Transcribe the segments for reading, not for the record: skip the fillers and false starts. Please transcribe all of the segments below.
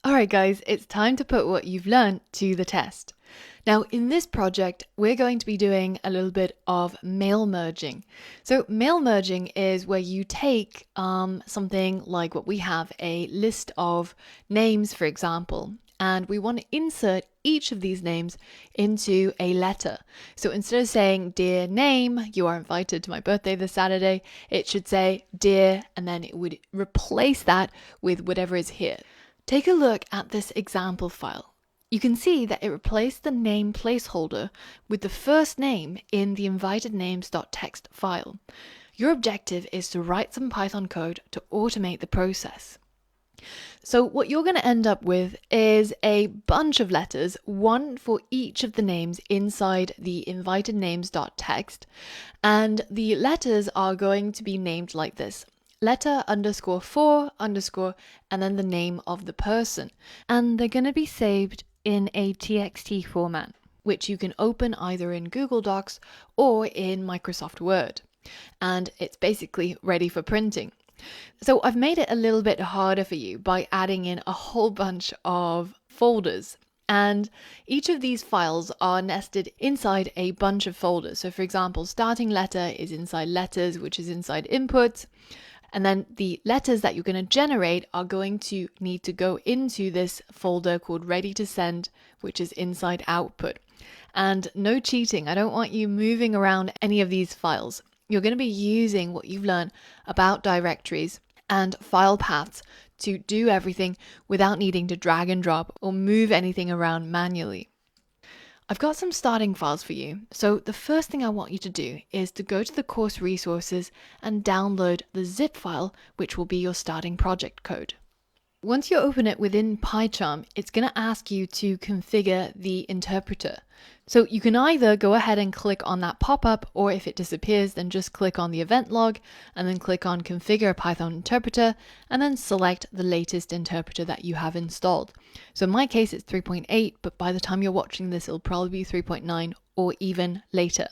Alright guys, it's time to put what you've learned to the test. Now in this project, we're going to be doing a little bit of mail merging. So mail merging is where you take something like what we have, a list of names, for example, and we want to insert each of these names into a letter. So instead of saying, "Dear name, you are invited to my birthday this Saturday," it should say, "Dear," and then it would replace that with whatever is here. Take a look at this example file. You can see that it replaced the name placeholder with the first name in the invitednames.txt file. Your objective is to write some Python code to automate the process. So what you're going to end up with is a bunch of letters, one for each of the names inside the invitednames.txt, and the letters are going to be named like this: letter underscore for underscore and then the name of the person. And they're going to be saved in a TXT format, which you can open either in Google Docs or in Microsoft Word. And it's basically ready for printing. So I've made it a little bit harder for you by adding in a whole bunch of folders. And each of these files are nested inside a bunch of folders. So for example, starting letter is inside letters, which is inside inputs. And then the letters that you're going to generate are going to need to go into this folder called ready to send, which is inside output. And no cheating. I don't want you moving around any of these files. You're going to be using what you've learned about directories and file paths to do everything without needing to drag and drop or move anything around manually. I've got some starting files for you. So the first thing I want you to do is to go to the course resources and download the zip file, which will be your starting project code. Once you open it within PyCharm, it's going to ask you to configure the interpreter. So you can either go ahead and click on that pop-up, or if it disappears, then just click on the event log and then click on configure Python interpreter and then select the latest interpreter that you have installed. So in my case, it's 3.8, but by the time you're watching this, it'll probably be 3.9 or even later.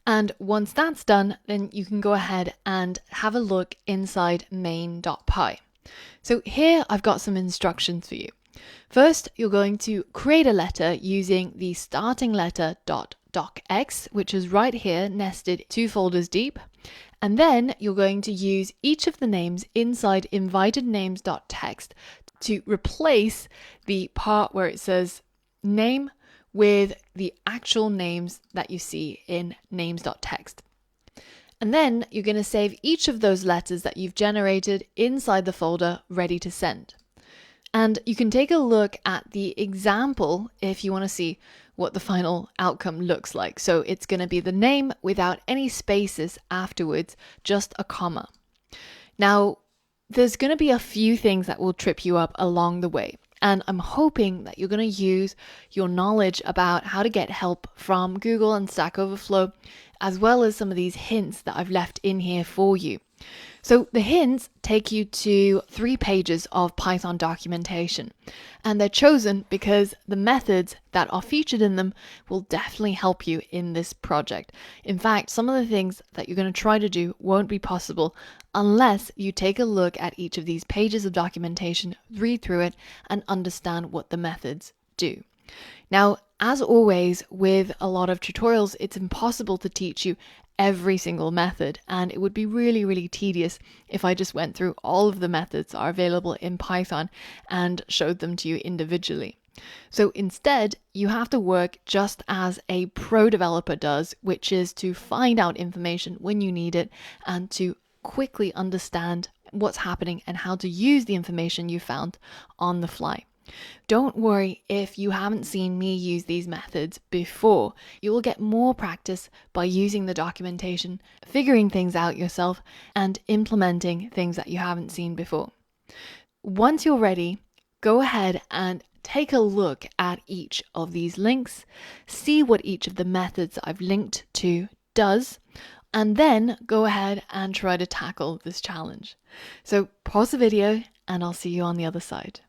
And once that's done, then you can go ahead and have a look inside main.py. So here I've got some instructions for you. First, you're going to create a letter using the starting letter.docx, which is right here nested 2 folders deep. And then you're going to use each of the names inside invitednames.txt to replace the part where it says name with the actual names that you see in names.txt. And then you're going to save each of those letters that you've generated inside the folder ready to send. And you can take a look at the example if you want to see what the final outcome looks like. So it's going to be the name without any spaces afterwards, just a comma. Now, there's going to be a few things that will trip you up along the way. And I'm hoping that you're going to use your knowledge about how to get help from Google and Stack Overflow, as well as some of these hints that I've left in here for you. So the hints take you to 3 pages of Python documentation, and they're chosen because the methods that are featured in them will definitely help you in this project. In fact, some of the things that you're going to try to do won't be possible unless you take a look at each of these pages of documentation, read through it, and understand what the methods do. Now, as always, with a lot of tutorials, it's impossible to teach you every single method, and it would be really, really tedious if I just went through all of the methods that are available in Python and showed them to you individually. So instead, you have to work just as a pro developer does, which is to find out information when you need it and to quickly understand what's happening and how to use the information you found on the fly. Don't worry if you haven't seen me use these methods before. You will get more practice by using the documentation, figuring things out yourself, and implementing things that you haven't seen before. Once you're ready, go ahead and take a look at each of these links, see what each of the methods I've linked to does, and then go ahead and try to tackle this challenge. So pause the video and I'll see you on the other side.